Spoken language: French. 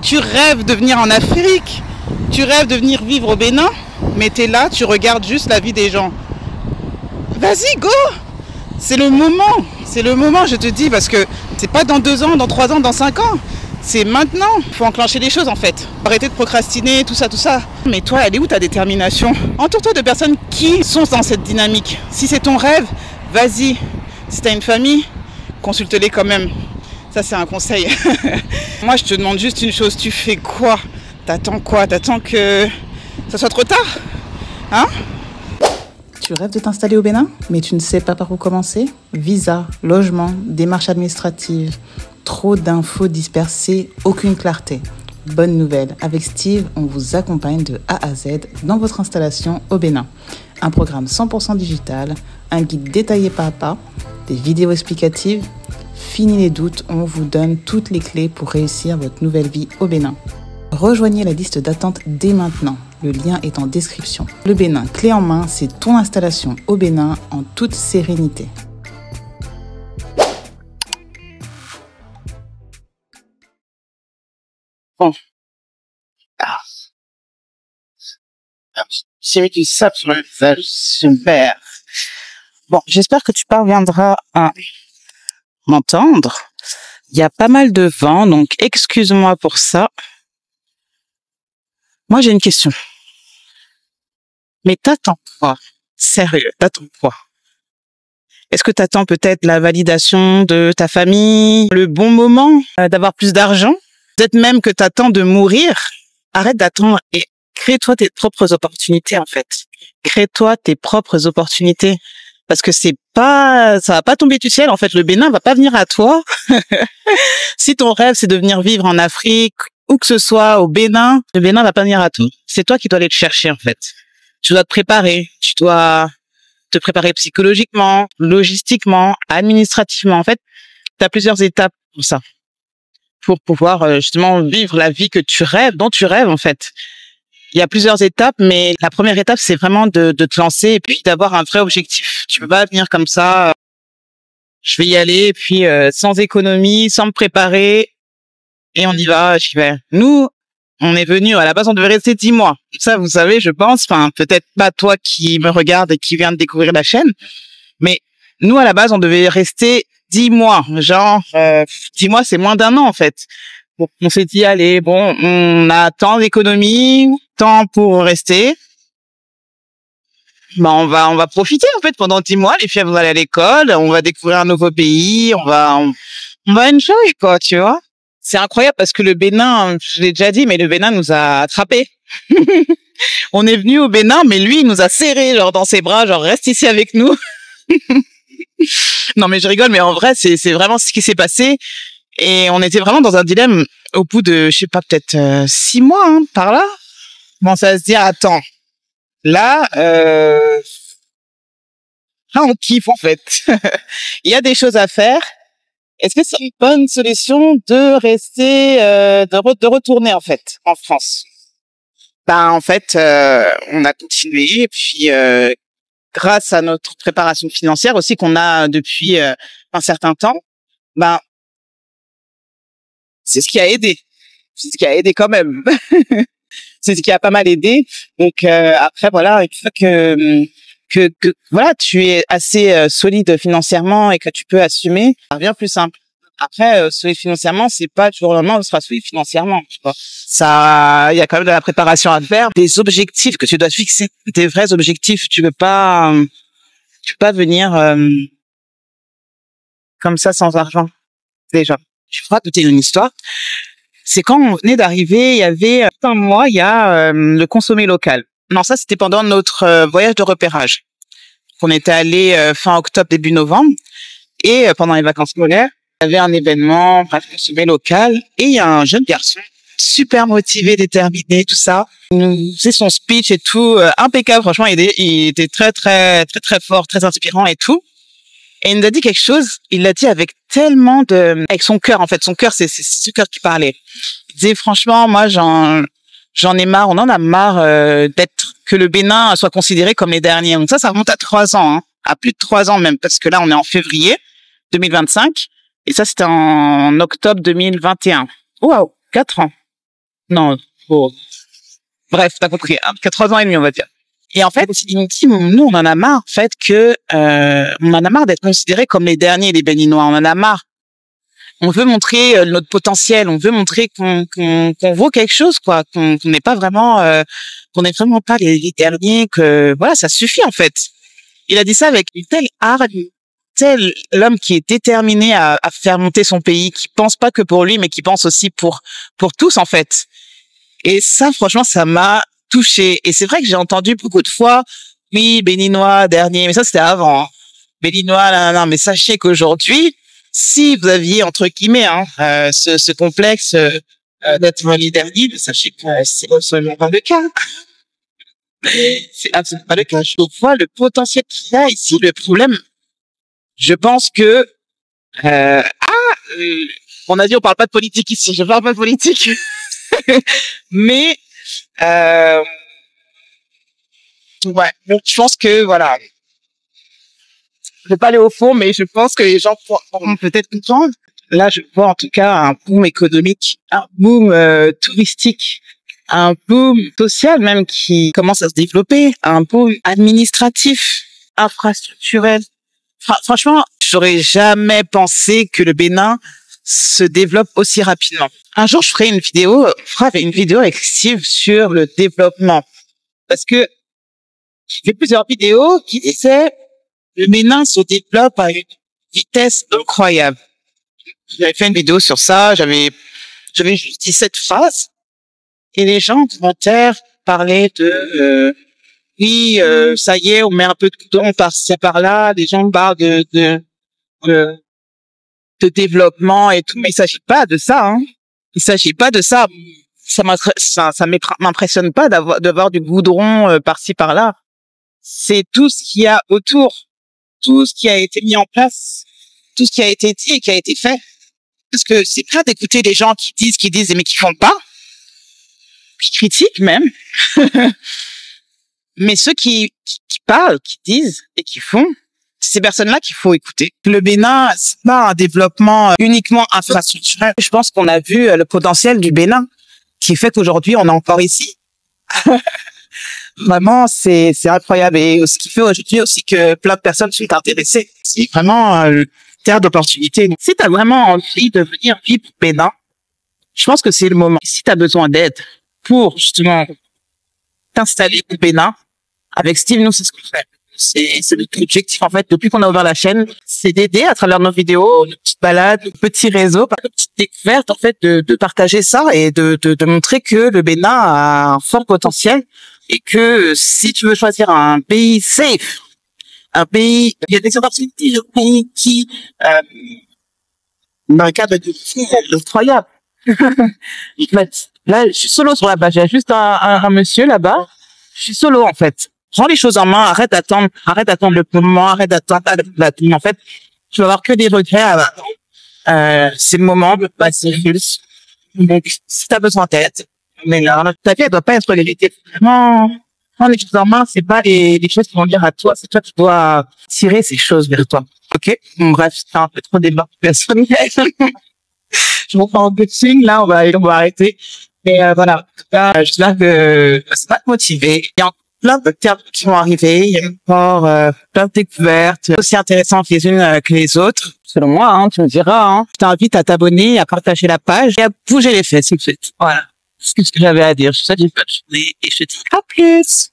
Tu rêves de venir en Afrique, tu rêves de venir vivre au Bénin, mais tu es là, tu regardes juste la vie des gens. Vas-y, go! C'est le moment, je te dis, parce que c'est pas dans 2 ans, dans 3 ans, dans 5 ans. C'est maintenant. Il faut enclencher les choses en fait. Arrêter de procrastiner, tout ça, tout ça. Mais toi, elle est où ta détermination? Entoure-toi de personnes qui sont dans cette dynamique. Si c'est ton rêve, vas-y. Si tu as une famille, consulte-les quand même. Ça, c'est un conseil. Moi, je te demande juste une chose. Tu fais quoi? T'attends quoi? T'attends que ça soit trop tard? Hein? Tu rêves de t'installer au Bénin, mais tu ne sais pas par où commencer? Visa, logement, démarches administratives, trop d'infos dispersées, aucune clarté. Bonne nouvelle, avec Steve, on vous accompagne de A à Z dans votre installation au Bénin. Un programme 100% digital, un guide détaillé pas à pas, des vidéos explicatives. Fini les doutes, on vous donne toutes les clés pour réussir votre nouvelle vie au Bénin. Rejoignez la liste d'attente dès maintenant. Le lien est en description. Le Bénin, clé en main, c'est ton installation au Bénin en toute sérénité. Bon. J'ai mis du sable sur le visage. Super. Bon, j'espère que tu parviendras à m'entendre. Il y a pas mal de vent, donc excuse-moi pour ça. Moi, j'ai une question. Mais t'attends quoi? Sérieux, t'attends quoi? Est-ce que t'attends peut-être la validation de ta famille, le bon moment, d'avoir plus d'argent? Peut-être même que t'attends de mourir. Arrête d'attendre et crée-toi tes propres opportunités, en fait. Crée-toi tes propres opportunités. Parce que ça va pas tomber du ciel. En fait, le Bénin va pas venir à toi. Si ton rêve, c'est de venir vivre en Afrique, où que ce soit au Bénin, le Bénin va pas venir à toi. C'est toi qui dois aller te chercher, en fait. Tu dois te préparer. Tu dois te préparer psychologiquement, logistiquement, administrativement. En fait, tu as plusieurs étapes pour ça. Pour pouvoir justement vivre la vie que tu rêves, dont tu rêves, en fait. Il y a plusieurs étapes, mais la première étape, c'est vraiment de te lancer et puis d'avoir un vrai objectif. Tu peux pas venir comme ça, je vais y aller, et puis sans économie, sans me préparer, et on y va, j'y vais. Nous, on est venu, à la base, on devait rester 10 mois. Ça, vous savez, je pense, enfin, peut-être pas toi qui me regarde et qui viens de découvrir la chaîne, mais nous, à la base, on devait rester 10 mois. Genre, 10 mois, c'est moins d'1 an, en fait. Bon, on s'est dit, allez, bon, on a tant d'économies, tant pour rester. Ben, on va profiter, en fait, pendant 10 mois. Les filles vont aller à l'école, on va découvrir un nouveau pays, on va enjoy, quoi, tu vois. C'est incroyable parce que le Bénin, je l'ai déjà dit, mais le Bénin nous a attrapés. On est venu au Bénin, mais lui, il nous a serrés, genre, dans ses bras, genre, reste ici avec nous. Non, mais je rigole, mais en vrai, c'est vraiment ce qui s'est passé. Et on était vraiment dans un dilemme au bout de, je sais pas, peut-être 6 mois, hein, par là. On commence à se dire, attends, là, on kiffe, en fait. Il y a des choses à faire. Est-ce que c'est une bonne solution de rester, de retourner, en fait, en France? Ben, en fait, on a continué, et puis, grâce à notre préparation financière aussi qu'on a depuis un certain temps, ben, c'est ce qui a aidé. C'est ce qui a aidé quand même. C'est ce qui a pas mal aidé. Donc après voilà, une fois que voilà, tu es assez solide financièrement et que tu peux assumer, ça devient plus simple. Après, solide financièrement, c'est pas toujours le moment où on sera solide financièrement. Tu vois. Ça, il y a quand même de la préparation à faire, des objectifs que tu dois te fixer, des vrais objectifs. Tu peux pas venir comme ça sans argent. Déjà, je vais raconter une histoire. C'est quand on venait d'arriver, il y avait un mois, il y a le consommé local. Non, ça c'était pendant notre voyage de repérage. On était allé fin octobre, début novembre, et pendant les vacances scolaires, il y avait un événement, bref, consommé local, et il y a un jeune garçon super motivé, déterminé, tout ça. Il nous faisait son speech et tout, impeccable. Franchement, il était très fort, très inspirant et tout. Et il nous a dit quelque chose, il l'a dit avec tellement avec son cœur, en fait. Son cœur, c'est ce cœur qui parlait. Il disait, franchement, moi, j'en ai marre, on en a marre que le Bénin soit considéré comme les derniers. Donc ça remonte à 3 ans, hein, à plus de 3 ans même, parce que là, on est en février 2025, et ça, c'était en octobre 2021. Waouh, 4 ans. Non, bon. Bref, t'as compris, hein, 3 ans et demi, on va dire. Et en fait, il me dit, nous, on en a marre, en fait, on en a marre d'être considérés comme les derniers, les Béninois. On en a marre. On veut montrer notre potentiel. On veut montrer qu'on vaut quelque chose, quoi. Qu'on n'est pas vraiment, qu'on n'est vraiment pas les derniers, que, voilà, ça suffit, en fait. Il a dit ça avec une telle hargne, tel l'homme qui est déterminé à faire monter son pays, qui pense pas que pour lui, mais qui pense aussi pour tous, en fait. Et ça, franchement, ça m'a touchée. Et c'est vrai que j'ai entendu beaucoup de fois, oui, Béninois, dernier, mais ça, c'était avant. Hein. Béninois, non, mais sachez qu'aujourd'hui, si vous aviez, entre guillemets, hein, ce complexe d'être les derniers, sachez que c'est absolument pas le cas. C'est absolument pas le cas. Je vois le potentiel qu'il y a ici. Le problème, je pense que... on a dit on parle pas de politique ici. Je parle pas de politique. Mais ouais, donc je pense que voilà, je vais pas aller au fond, mais je pense que les gens pourront peut-être comprendre. Là, je vois en tout cas un boom économique, un boom touristique, un boom social même qui commence à se développer, un boom administratif, infrastructurel. Franchement, j'aurais jamais pensé que le Bénin se développe aussi rapidement. Un jour, je ferai une vidéo avec Steve sur le développement. Parce que j'ai fait plusieurs vidéos qui disaient le Bénin se développe à une vitesse incroyable. J'avais fait une vidéo sur ça, j'avais juste dit cette phrase. Et les gens en commentaire parlaient de oui, ça y est, on met un peu de coudron par-ci par-là, les gens parlent de développement et tout, mais il s'agit pas de ça, hein. Il s'agit pas de ça. Ça m'impressionne pas d'avoir du goudron par-ci par-là. C'est tout ce qu'il y a autour, tout ce qui a été mis en place, tout ce qui a été dit et qui a été fait. Parce que c'est bien d'écouter les gens qui disent, mais qui font pas, qui critiquent même. Mais ceux qui parlent, qui disent et qui font, c'est ces personnes-là qu'il faut écouter. Le Bénin, c'est pas un développement uniquement infrastructurel. Je pense qu'on a vu le potentiel du Bénin qui fait qu'aujourd'hui, on est encore ici. Vraiment, c'est incroyable. Et ce qui fait aujourd'hui aussi que plein de personnes sont intéressées. C'est vraiment terre d'opportunité. Si tu as vraiment envie de venir vivre au Bénin, je pense que c'est le moment. Si tu as besoin d'aide pour justement t'installer au Bénin, avec Steve, nous, c'est ce qu'on fait. C'est notre objectif, en fait, depuis qu'on a ouvert la chaîne, c'est d'aider à travers nos vidéos, nos petites balades, nos petits réseaux, nos petites découvertes, en fait, de partager ça et de montrer que le Bénin a un fort potentiel et que si tu veux choisir un pays safe, un pays, il y a des opportunités, un pays qui, dans le cadre de incroyable. Là, je suis solo sur la base. J'ai juste un monsieur là-bas. Je suis solo, en fait. Prends les choses en main, arrête d'attendre le moment, arrête d'attendre en fait, tu vas avoir que des regrets. C'est le moment de passer plus. Donc, si t'as besoin d'aide, mais là, ta vie, elle doit pas être l'hérité. Vraiment, prends les choses en main, c'est pas les choses qui vont venir à toi, c'est toi qui dois tirer ces choses vers toi. Ok? Bon, bref, c'est un peu trop débat personnel. Je vous prends en coaching, là, on va arrêter. Mais voilà, en tout cas, j'espère que ça va te motiver. Il y a plein de termes qui vont arriver, il y a encore plein de découvertes aussi intéressantes les unes que les autres. Selon moi, hein, tu me diras. Hein. Je t'invite à t'abonner, à partager la page et à bouger les fesses tout de suite. Voilà, c'est ce que j'avais à dire. Je te souhaite une bonne journée et je te dis à plus.